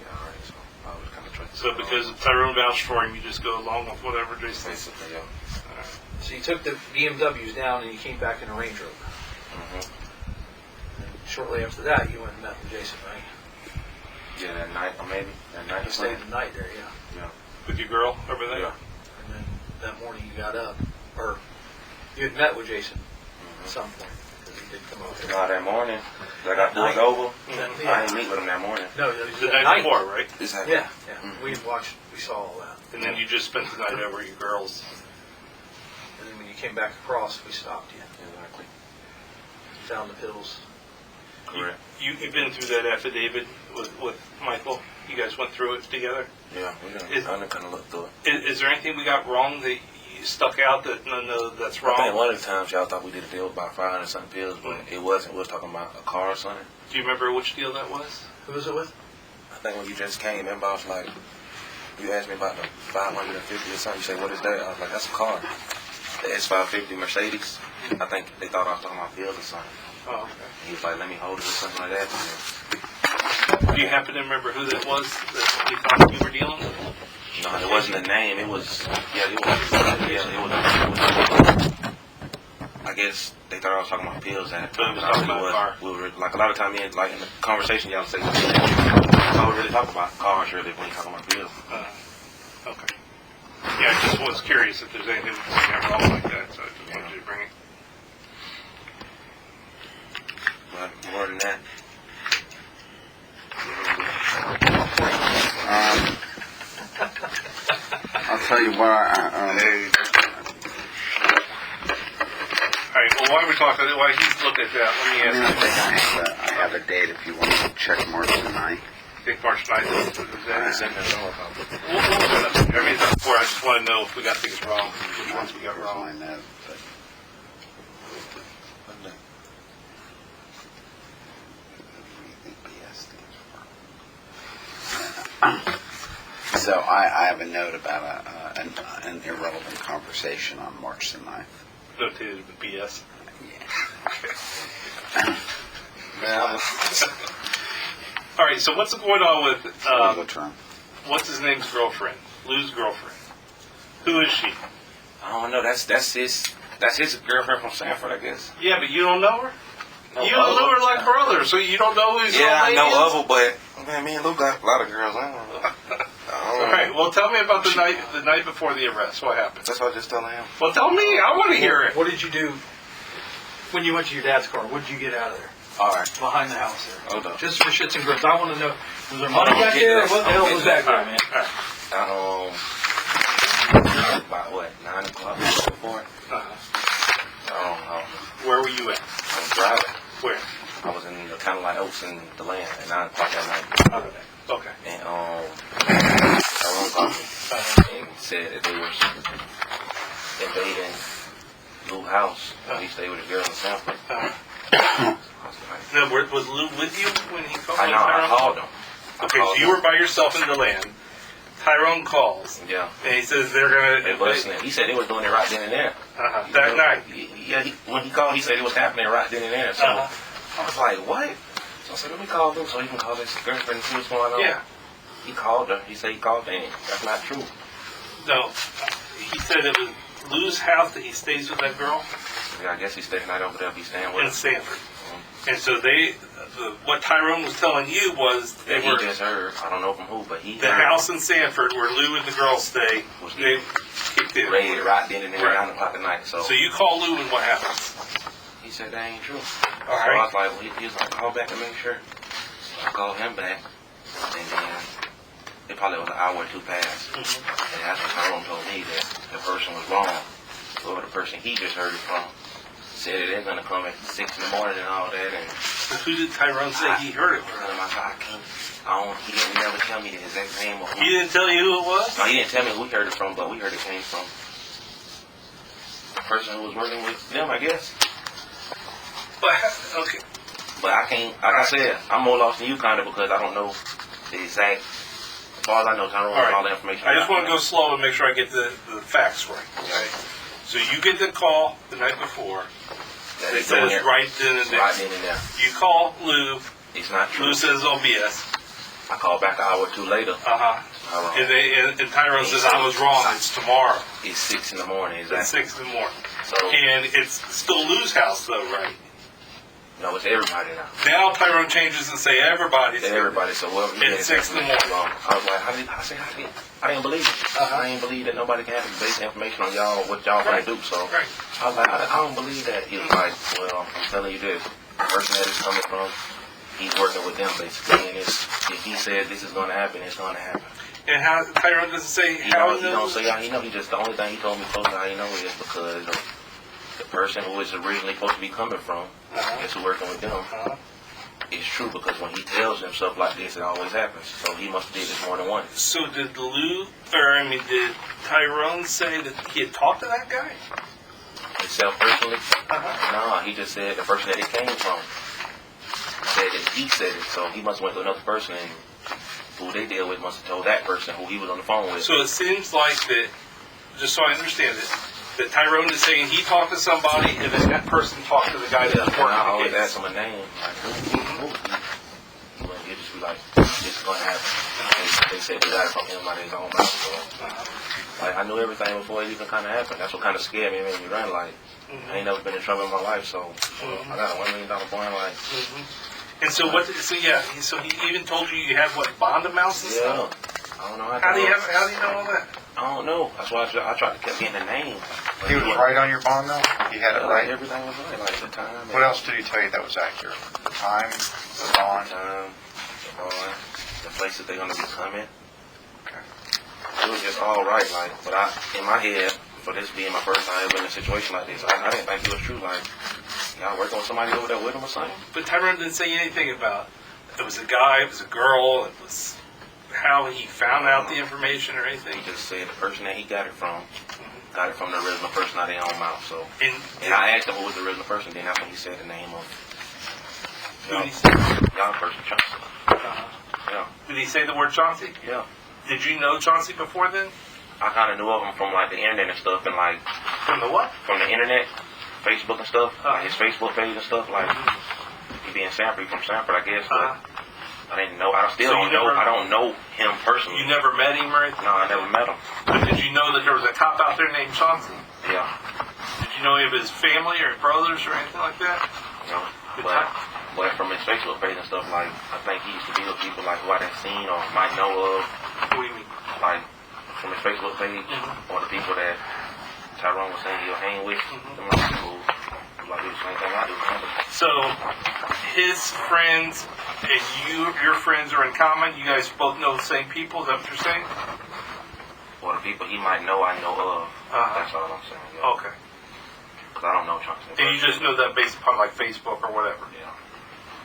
yeah, all right. So I was kind of trusting. So because Tyrone vouched for him, you just go along with whatever Jason said. Yeah. All right. So you took the BMWs down and you came back in a Range Rover. And shortly after that, you went and met with Jason, right? Yeah, that night, or maybe that night. You stayed the night there, yeah. Yeah. With your girl over there? Yeah. And then that morning you got up, or you had met with Jason at some point, because he did come over there. No, that morning, I got pulled over. Yeah. I didn't meet with him that morning. No, it was The that night before, right? Exactly. Yeah, yeah. We saw all that. And then you just spent the night over at your girl's. And then when you came back across, we stopped you. Exactly. Found the pills. Correct. You've been through that affidavit with Michael. You guys went through it together. Yeah, we done kind of looked through it. Is there anything we got wrong that you stuck out that no, that's wrong? I think one of the times y'all thought we did a deal with about 500 something pills, but it wasn't. We was talking about a car or something. Do you remember which deal that was? Who was it with? I think when you just came, remember I was like, you asked me about the 550 or something. You said, what is that? I was like, that's a car. The S550 Mercedes. I think they thought I was talking about pills or something. Oh, okay. He was like, let me hold it or something like that. Do you happen to remember who that was that you thought you were dealing with? No, it wasn't a name. It was, it was. I guess they thought I was talking about pills at the time. But it was talking about a car. We were, like a lot of time in the conversation, y'all say, I would really talk about cars really when you talking about pills. Okay. Yeah, I just was curious if there's anything wrong like that, so I just wanted you to bring it. But more than that. I'll tell you what. All right. Well, while we're talking, while he's looking at that, let me I ask think you. I have a date if you want to check March tonight. I think March 9th is that. Send that over. I mean, that's where I just want to know if we got things wrong, which ones we got wrong. I know, but so I have a note about an irrelevant conversation on March the 9th. Notated with BS. Yeah. All right. So what's going on with Legal term. what's his name's girlfriend? Lou's girlfriend. Who is she? I don't know. That's his girlfriend from Sanford, I guess. Yeah, but you don't know her. You of don't know her. her like brother, so you don't know who his Yeah, old I lady know is? of her, but man, me and Lou got a lot of girls. I don't know. All right. Well, tell me about the night before the arrest. What happened? That's what I was just telling him. Well, tell me. I want to hear it. What did you do when you went to your dad's car? What did you get out of there? All right. Behind the house there. Hold up. Just for shits and grins. I want to know, was there money I'm back getting there? Or this. what the I'm hell getting was that, this. guy, man? About what, 9 o'clock before? I don't know. Where were you at? I was driving. Where? I was in the kind of like Oaks and Deland at 9 o'clock at night. Okay. And Tyrone called me and said that they was invading Lou's house. He stayed with a girl in Sanford. I was like, Now, was Lou with you when he called? I know, I called him. Okay, so you were by yourself in the land. Tyrone calls, Yeah. and he says they're gonna. They busting it. He said they was doing it right then and there. That night. Yeah, when he called, he said it was happening right then and there. So I was like, what? So I said, let me call Lou so he can call his girlfriend and see what's going on. Yeah. He called her. He said he called her, and that's not true. No, he said it was Lou's house that he stays with that girl Yeah, I guess he stayed the night over there. He's staying with in her. Sanford. And so what Tyrone was telling you was He just heard, I don't know from who, but he the heard house in Sanford where Lou and the girl stay. They kicked in. raided right then and there, Right. 9 o'clock at night. So So you call Lou and what happens? he said that ain't true. All So right. I was like, well, he was like, call back and make sure. So I called him back, and then it probably was an hour or two past. And that's when Tyrone told me that the person was wrong. Or the person he just heard it from said that they're going to come at 6 in the morning and all that. And But who did Tyrone say he heard it from? He didn't never tell me the exact name of who. He didn't tell you who it was? No, he didn't tell me who he heard it from, but we heard it came from the person who was working with them, I guess. But, okay. But I can't, like I said, I'm more lost than you kind of because I don't know the exact, as far as I know, Tyrone has all the information. I just want to go slow and make sure I get the facts right. Okay. So you get the call the night before. That It says right then and there. Right then and there. You call Lou. It's not true. Lou says, oh, BS. I called back an hour or two later. Uh-huh. And Tyrone says, I was wrong. It's tomorrow. It's 6 in the morning. Exactly. It's 6 in the morning. So, And it's still Lou's house, though, right? no, it's everybody now. Now Tyrone changes and say everybody's It's everybody. So whoever you It's 6 in the morning. I was like, I didn't believe it. I didn't believe that nobody can have basic information on y'all, what y'all gonna do. So Right. I was like, I don't believe that. He was like, well, I'm telling you this. The person that is coming from, he's working with them basically. And if he says this is gonna happen, it's gonna happen. And how Tyrone doesn't say He how don't, he he don't knows? say how he know. He just, the only thing he told me close to how he know is because the person who is originally supposed to be coming from, is who working with them. It's true because when he tells them stuff like this, it always happens. So he must have did this more than once. So did did Tyrone say that he had talked to that guy? Himself personally? No, he just said the person that it came from said that he said it. So he must have went to another person and who they deal with must have told that person who he was on the phone with. So it seems like that, just so I understand it, that Tyrone is saying he talked to somebody and then that person talked to the guy that was I working always the ask case. him a name. Like, who? He'll just be like, this is going to happen. They said they got it from him out of his own mouth. So, like, I knew everything before it even kind of happened. That's what kind of scared me and made me run. Like, I ain't never been in trouble in my life, so I got a $1 million bond. Like, And so what? So he even told you had what bond amounts and stuff. I don't know How do you know all that? I don't know. That's why I tried to keep getting the name. But He was right on your bond, though? He had it like, right? everything was right. Like the time. What else did he tell you that was accurate? The time, the bond? The places they're gonna be coming. Okay. It was just all right. Like, but in my head, for this being my first time ever in a situation like this, I didn't think it was true. Like, y'all working with somebody over there with him or something? But Tyrone didn't say anything about it was a guy, it was a girl, it was how he found out the information or anything. He just said the person that he got it from the original person out of their own mouth. So, And I asked him who was the original person. Then that's when he said the name of who did he say? y'all person, Chauncey. Yeah, Did he say the word Chauncey? yeah. Did you know Chauncey before then? I kind of knew of him from like the internet and stuff, and like From the what? from the internet, Facebook and stuff, like his Facebook page and stuff. Like he being Sanford, from Sanford, I guess. But I didn't know. I don't know him personally. You never met him or anything? No, I never met him. But did you know that there was a cop out there named Chauncey? Yeah, Did you know any of his family or brothers or anything like that? you know. But from his Facebook page and stuff, like I think he used to deal with people like who I didn't seen or might know of, What do you mean? like from his Facebook page or the people that Tyrone was saying he'll hang with. Them like people who like do the same thing I do. So his friends and your friends are in common? You guys both know the same people? Is that what you're saying? Or the people he might know, I know of. That's all I'm saying. Yeah. Okay. Because I don't know Chauncey. And you just know that based upon like Facebook or whatever? Yeah.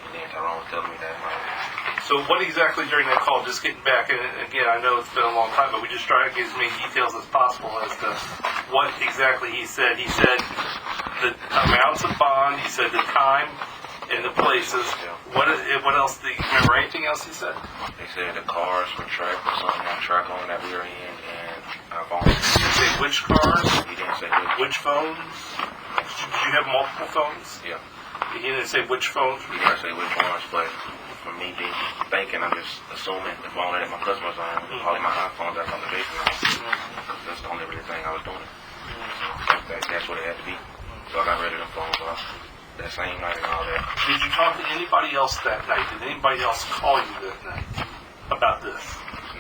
And then Tyrone was telling me that. Like, So what exactly during that call, just getting back, and again, I know it's been a long time, but we just try to get as many details as possible as to what exactly he said. He said the amounts of bond, he said the time and the places. What else? Do you remember anything else he said? they said the cars were tracked or something on track on that we were in, and our phones. He didn't say which cars, He didn't say which. which phones. Did you have multiple phones? Yeah. He didn't say which phones. He didn't say which ones, but for me being thinking, I'm just assuming the phone that my customers on, calling my iPhones that's on the basement. That's the only really thing I was doing. That's what it had to be. So I got rid of the phones off that same night and all that. Did you talk to anybody else that night? Did anybody else call you that night about this?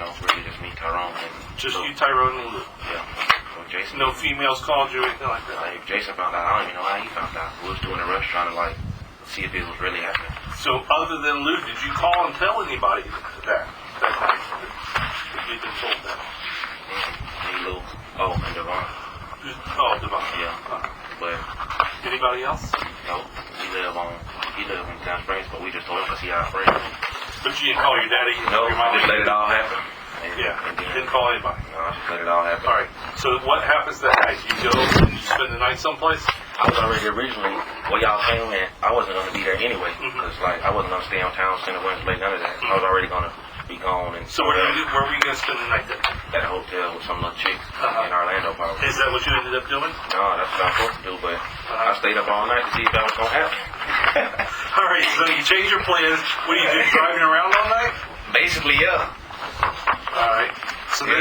No, really just me, Tyrone, and Just you, Tyrone, and Lou. yeah. So Jason. No females called you or anything like that? Like, Jason found out. I don't even know how he found out. We was doing a rush trying to like see if it was really happening. So other than Lou, did you call and tell anybody that night? That you'd been told that? Me, Lou, and Devon. Oh, Devon. Yeah. But Anybody else? no, he live in Town Springs, but we just told him because he our friend. But you didn't call your daddy? No, your mom? just let it all happen. Yeah, And then, didn't call anybody. no, just let it all happen. All right. So what happens that night? You go and you spend the night someplace? I was already originally where y'all came in. I wasn't gonna be there anyway, because like I wasn't gonna stay on town, spend the Wednesday, none of that. I was already gonna be gone. And So where were you gonna spend the night then? at a hotel with some little chick in Orlando, probably. Is that what you ended up doing? No, that's what I was supposed to do, but I stayed up all night to see if that was gonna happen. All right, so you changed your plans. What are you doing, driving around all night? Basically, yeah. All right. So then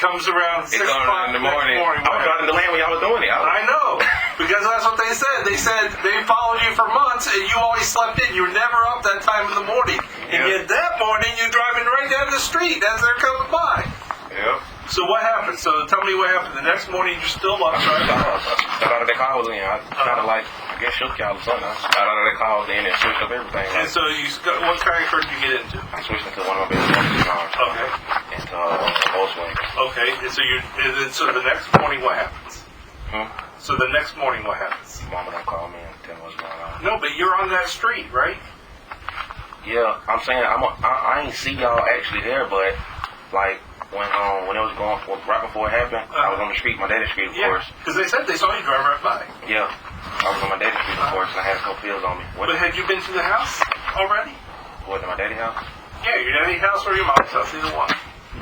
comes around 6 It's going o'clock on in the morning. I was driving the land when y'all was doing it. I know, because that's what they said. They said they followed you for months, and you always slept in. You were never up that time in the morning. And yet that morning, you're driving right down the street as they're coming by. Yeah. So what happened? So tell me what happened. The next morning, you're still up, right? Got out of the car was in. I kind of like, I guess, shook y'all or something. I got out of the car was in and switched up everything. And so what kind of car did you get into? I switched into one of my baby cars. Okay. Into Volkswagen. Okay. And so the next morning, what happens? So the next morning, what happens? Mama don't call me and tell me what's going on. No, but you're on that street, right? Yeah, I'm saying I ain't see y'all actually there, but like when it was going for right before it happened, I was on the street, my daddy's street, of course. Because they said they saw you drive right by. Yeah, I was on my daddy's street, of course, and I had a couple pills on me. But had you been to the house already? What, to my daddy's house? Yeah, your daddy's house or your mom's house, either one.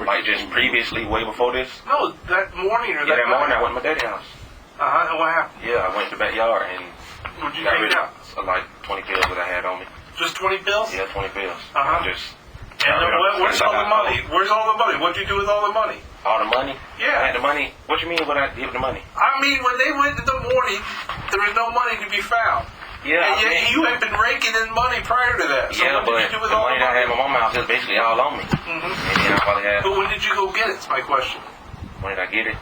Like just previously, way before this? No, that morning or Yeah, that morning I went to my daddy's house. And what happened? Yeah, I went to the backyard and What'd you got take rid out? of like 20 pills that I had on me. Just 20 pills? Yeah, 20 pills. And where's all the money? Where's all the money? What'd you do with all the money? All the money? Yeah. I had the money. What you mean what I did with the money? I mean, when they went in the morning, there was no money to be found. Yeah. And yet you had been raking in money prior to that. So yeah, what did you do with the all money the that I money? had in my mom's house is basically all on me. And then I probably had. But when did you go get it? Is my question. When did I get it?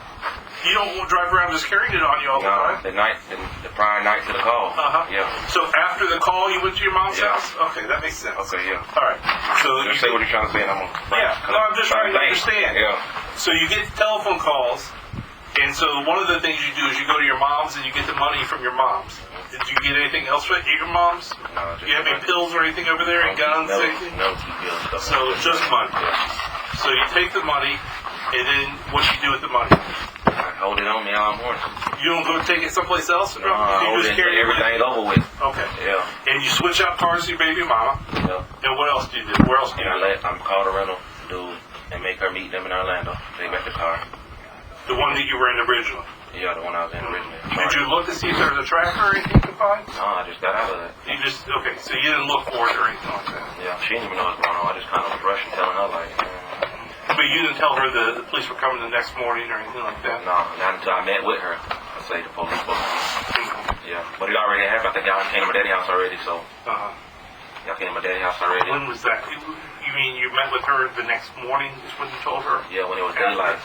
You don't drive around just carrying it on you all the time? The prior night to the call. Yeah. So after the call, you went to your mom's Yeah. house? Okay, that makes sense. Okay, yeah. All right. So Just say what you're trying to say, and I'm gonna. Yeah. No, I'm just trying to understand. Yeah. So you get telephone calls, and so one of the things you do is you go to your mom's and you get the money from your mom's. Did you get anything else at your mom's? No, Do you have any pills or anything over there? Any guns? Anything? No pills. So just money. So you take the money, and then what do you do with the money? I hold it on me all morning. You don't go take it someplace else? No, I hold it until everything's over with. Okay. Yeah. And you switch out cars to your baby mama. Yeah. And what else do you do? Where else do you do? I'm called a rental dude and make her meet them in Orlando. They got the car. The one that you were in originally. Yeah, the one I was in originally. Did you look to see if there was a tracker or anything to find? No, I just got out of that. Okay, so you didn't look for it or anything like that? Yeah, she didn't even know what was going on. I just kind of was rushing, telling her, like, But you didn't tell her the police were coming the next morning or anything like that? no, not until I met with her. I say the police was. Yeah, but it already happened. I think y'all came to my daddy's house already, so. Y'all came to my daddy's house already. When was that? You mean you met with her the next morning is when you told her? Yeah, when it was daylight.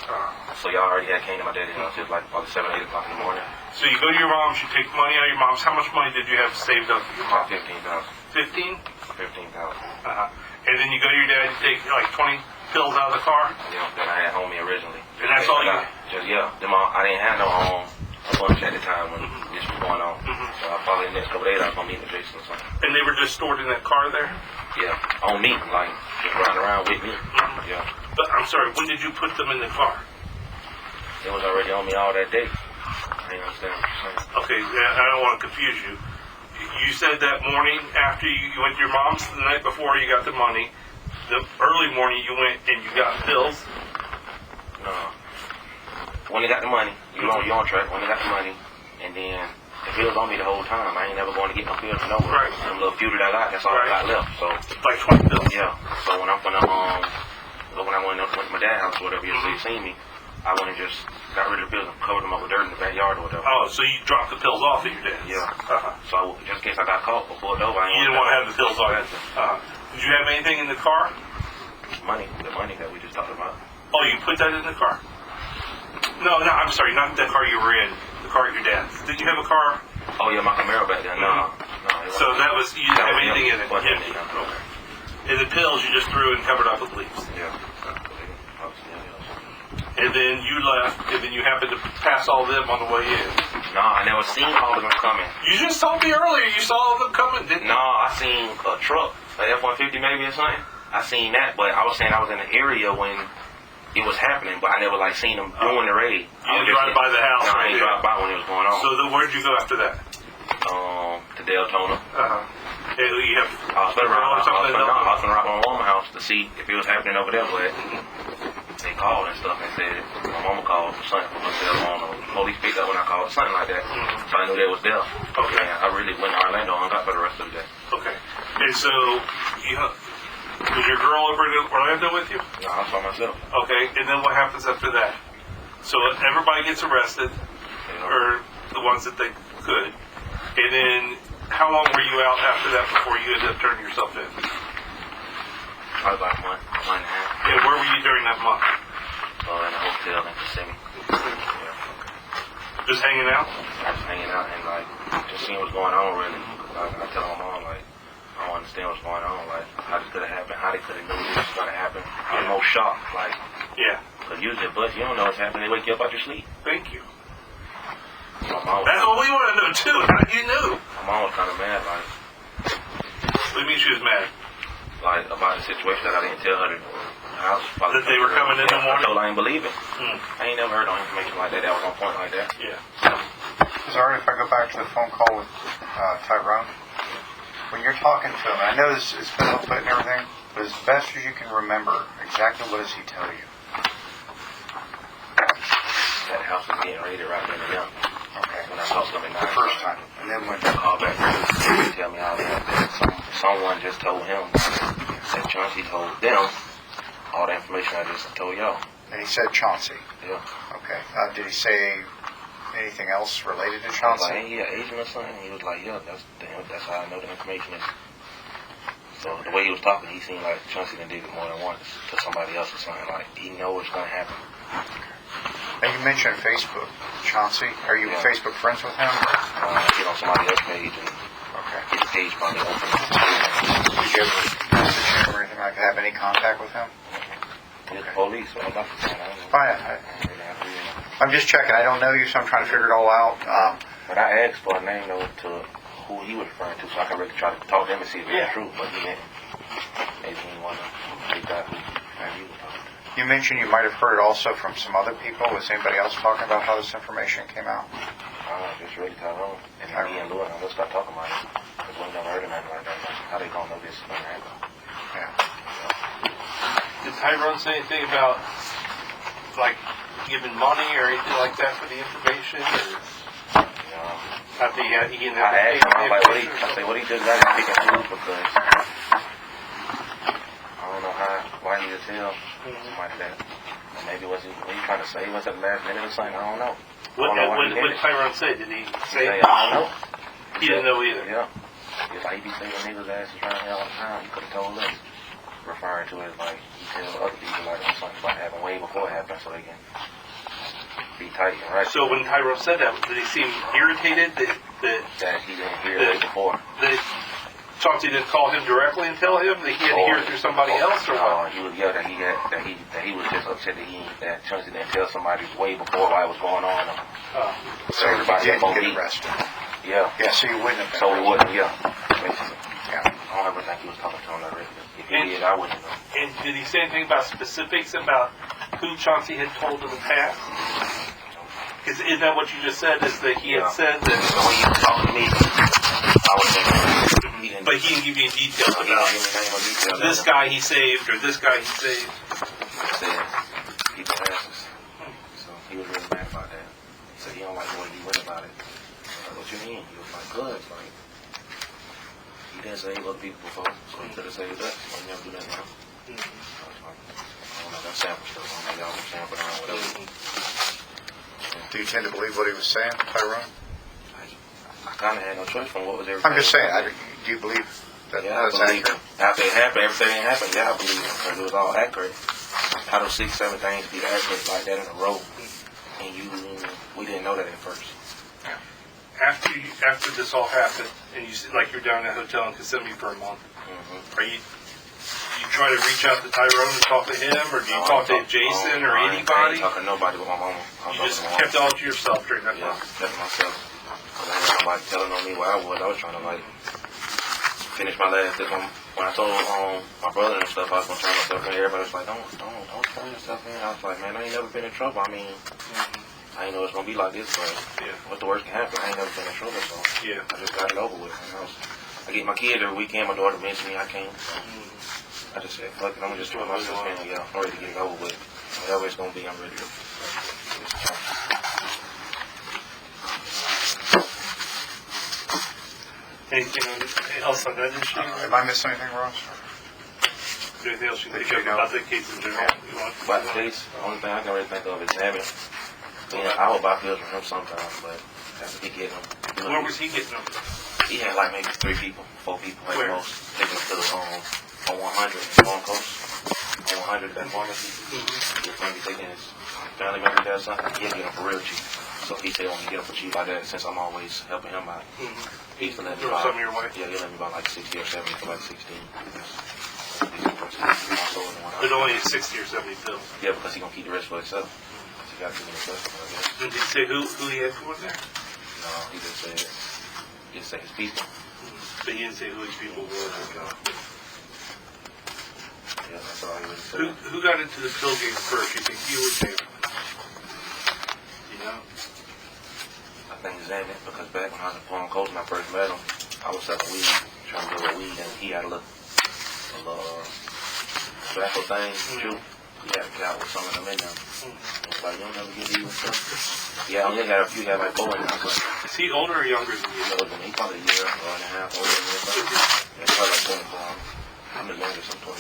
So y'all already came to my daddy's house. It was like probably 7, 8 o'clock in the morning. So you go to your mom's, you take money out of your mom's. How much money did you have saved up for your mom? About 15? 15,000. 15,000. And then you go to your dad, you take like 20 pills out of the car? Yeah, that I had on me originally. And that's all you had? I didn't have no lunch at the time when this was going on. So I probably the next couple days I was going to meet with Jason or something. And they were just stored in that car there? Yeah, on me, like just riding around with me. Yeah. But I'm sorry, when did you put them in the car? It was already on me all that day. I didn't understand what you're saying. Okay, I don't want to confuse you. You said that morning after you went to your mom's the night before you got the money, the early morning you went and you got pills? No. When they got the money, you on track, when they got the money, and then the pills on me the whole time. I ain't never going to get no pills from nowhere. Right. Some little few that I got, that's all I got left. So Like 20 pills? yeah. So when I went to my dad's house or whatever, you seen me, I went and just got rid of the pills and covered them up with dirt in the backyard or whatever. Oh, so you dropped the pills off at your dad's? Yeah. So just in case I got caught or pulled over, You didn't want to have the pills on it? Did you have anything in the car? the money that we just talked about. Oh, you put that in the car? No, I'm sorry, not the car you were in. The car at your dad's. Did you have a car? Oh yeah, my Camaro back then. No. So that was, you didn't have anything in it? Wasn't Empty. empty, no. Okay. And the pills you just threw and covered up with leaves? Yeah. And then you left, and then you happened to pass all of them on the way in? No, I never seen all of them coming. You just told me earlier you saw all of them coming, didn't you? No, I seen a truck, an F-150 maybe or something. I seen that, but I was saying I was in the area when it was happening, but I never like seen him doing the raid. You didn't drive by the house? No, I didn't drive by when it was going on. So then where'd you go after that? To Deltona. Hey, you have I was finna rock my mama's house to see if it was happening over there, but they called and stuff and said, my mama called something from her cell phone, or police picked up when I called, something like that. So I knew they was there. Okay. And I really went to Orlando and got for the rest of the day. Okay. And so, was your girl over in Orlando with you? No, I was by myself. Okay. And then what happens after that? So everybody gets arrested, or the ones that they could. And then, how long were you out after that before you ended up turning yourself in? Probably about a month and a half. Yeah, where were you during that month? In a hotel in Kissimmee. Just hanging out? I was hanging out and like just seeing what's going on really. Cause I tell my mom like I don't understand what's going on. Like how this could have happened, how they could have knew this was gonna happen. I'm more shocked. Like cause usually but you don't know what's happening. They wake you up out your sleep. Thank you. My mom That's what we want to know too. How you knew? My mom was kind of mad. Like what do you mean she was mad? Like about the situation that I didn't tell her. That they were coming in the morning? I told her I ain't believe it. I ain't never heard no information like that. That was on point like that. Yeah. Is it all right if I go back to the phone call with Tyrone? When you're talking to him, I know it's been a little bit and everything, but as best as you can remember, exactly what does he tell you? That house was getting raided right then and there. Okay. When I talked to him The first time. And then when I called back, he tell me all that someone just told him that Chauncey told them all the information I just told y'all. and he said Chauncey. Yeah. Okay. Did he say anything else related to I was Chauncey? like, ain't he an agent or something? He was like, yeah, that's how I know the information is. So the way he was talking, he seemed like Chauncey done did it more than once to somebody else or something. Like, he know what's going to happen. And you mentioned Facebook. Chauncey, are you Facebook friends with him? Get on somebody else's page and his page probably open. Did you ever message him or anything like that? Have any contact with him? He's the police, so I'm not Fine. I'm just checking. I don't know you, so I'm trying to figure it all out. But I asked for a name though to who he was referring to, so I can really try to talk to him and see if it's true. But he didn't. Maybe he didn't want to take that. You mentioned you might have heard also from some other people. Was anybody else talking about how this information came out? Just really Tyrone. And me and Louis, let's start talking about it. Because we never heard of nothing like that. How they gonna know this is gonna happen? Yeah. Did Tyrone say anything about, like, giving money or anything like that for the information? Or after he ended up I asked him, I was like, what he just got to pick and choose because I don't know why he would tell somebody that. Or maybe what he trying to say? Was it last minute or something? I don't know. What did Tyrone say? Did he say? I don't know. He didn't know either. Yeah. It's like he be saying niggas' asses around here all the time. He could have told us. Referring to it like he tells other people like something's about to happen way before it happens so they can be tight and right. So when Tyrone said that, did he seem irritated that he didn't hear it before? That Chauncey didn't call him directly and tell him that he had to hear it through somebody else, or what? He was that he was just upset that Chauncey didn't tell somebody way before why it was going on. So everybody didn't get arrested. Yeah. Yeah. So you wouldn't have been. So we wouldn't. Yeah. Basically. Yeah. I don't ever think he was talking to him directly. If he did, I wouldn't know. And did he say anything about specifics about who Chauncey had told in the past? Because isn't that what you just said? Is that he had said that? The way he was talking to me, I would think he didn't. But he didn't give you any details about this guy he saved or this guy he saved. He said people asses. So he was really mad about that. He said he don't like the way he went about it. Like, what you mean? He was like, good. Like, he didn't save other people before, so he could have saved us. So he never do that now. I don't know, that's sample stuff. I don't know, y'all sample around whatever. Do you tend to believe what he was saying, Tyrone? I kind of had no choice from what was everything. I'm just saying. Do you believe that that's accurate? After it happened, everything happened. Yeah, I believe it because it was all accurate. How those 6, 7 things be accurate like that in a row, and we didn't know that at first. After this all happened, and you said like you're down in that hotel in Kissimmee for a month, are you try to reach out to Tyrone and talk to him, or do you talk to Jason or anybody? I ain't talking to nobody but my mama. You just kept it all to yourself during that month? Yeah, kept myself. Because I had nobody telling on me where I was. I was trying to like finish my last when I told my brother and stuff I was gonna turn myself in, everybody was like, don't turn yourself in. I was like, man, I ain't never been in trouble. I mean, I ain't know it's gonna be like this, but what the worst can happen? I ain't never been in trouble, so I just got it over with. I get my kids every weekend. My daughter mentioned me. I can't. So I just said, fuck it. I'm gonna just turn myself in. Yeah, I'm ready to get it over with. Whatever it's gonna be, I'm ready to. Anything else on that issue? Am I missing anything, Ross? Is there anything else you think of about the case in general? About the case, the only thing I can really think of is having. Yeah, I hope I feel from him sometimes, but that's what he getting them. Where was he getting them? He had like maybe 3 people, 4 people at Where? most. Taking to the on 100 on coast. On 100 that pharmacy. If maybe taking his family member there or something, he'll get them for real cheap. So he said when he get them for cheap like that, since I'm always helping him out, he used to let me Throw buy. some your way? Yeah, he'll let me buy like 60 or 70 for like 16. But only 60 or 70 pills. Yeah, because he gonna keep the rest for himself. He got too many customers, I guess. Did he say who he had going there? No, he just said it. He just said his people. But he didn't say who his people were. Yeah, that's all he really said. Who got into the pill game first? You think you or David? You know? I think Xavier, because back when I was in Palm Coast when I first met him, I was selling weed, trying to get a weed, and he had a little tobacco thing, chew. He had a cow with some of them in there. It's like, you don't ever get these stuff. Yeah, I only got a few, got like 4 in there. Is he older or younger than you? He probably a year or and a half older than me. Yeah, probably like 24. I'm the youngest, I'm 22.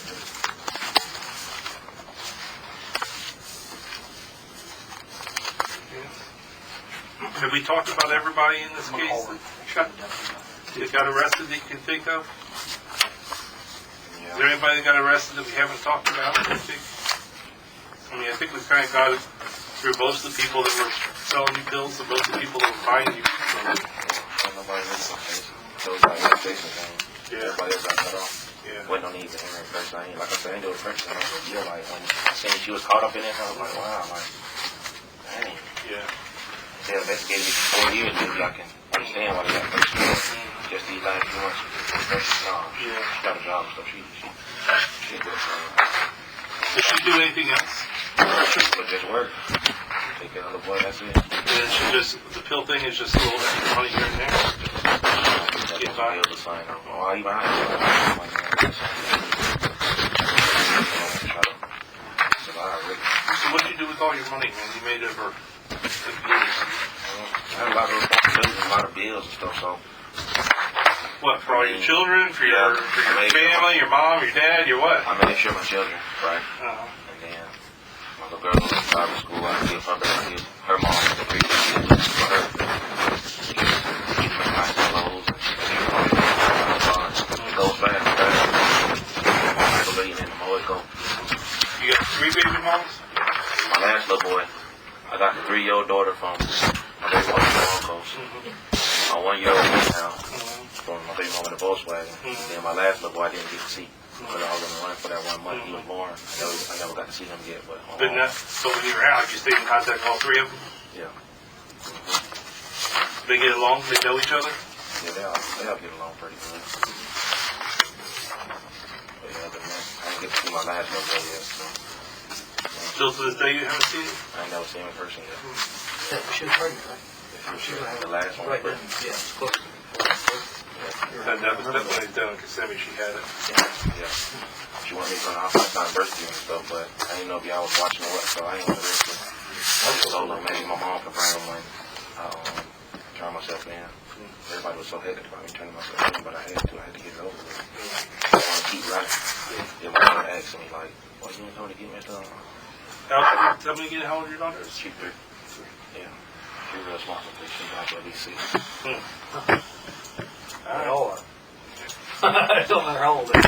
Have we talked about everybody in this case that got arrested that you can think of? Is there anybody that got arrested that we haven't talked about? I think we kind of got it through most of the people that were selling you pills and most of the people that were buying you. Nobody missed the case. So it's like that Jason thing. Everybody else got cut off. Waiting on these in her first. Like I said, I ain't do it first. You're like, when I seen she was caught up in it, I was like, wow, like, dang. They investigated me for 4 years, maybe I can understand why they got first. Just these last few months, no, she got a job and stuff. She did good. Did she do anything else? But just work. Take care of the boy, that's it. And then she just, the pill thing is just a little extra money here and there. Get by. Oh, even I So what did you do with all your money, man? You made it over 6 years. I had a lot of responsibilities, a lot of bills and stuff, so. What, for all your children, for your family, your mom, your dad, your what? I made sure my children, right? And then my little girl was in private school. I give her back, give her mom the $3 for her. She gives me nice clothes and it goes fast. The lady in the mower go. You got 3 baby moms? My last little boy, I got the 3-year-old daughter from my baby mama in the Coast. My 1-year-old now from my baby mama in the Volkswagen. And then my last little boy I didn't get to see because I was on the run for that 1 month he was born. I never got to see him yet. But so when you were out, you stayed in contact with all 3 of them? Yeah. They get along? They know each other? Yeah, they all get along pretty good. But yeah, other than that, I didn't get to see my last little boy yet. So. Still to this day you haven't seen him? I ain't never seen him in person yet. She was pregnant, right? The last one. Right then, yeah, it's close. That when they done in Kissimmee, she had it. Yeah. She wanted me to come out my son's birthday and stuff, but I didn't know if y'all was watching or what, so I didn't want to risk it. I told her maybe my mom could bring him when I turn myself in. Everybody was so hesitant about me turning myself in, but I had to get it over with. I want to keep running. Then my daughter asked me, like, what you want to get me done? Tell me again how old your daughter is? She's 3. Yeah. She's real smart with this. She's like at least 6. All right. It don't matter how old they are.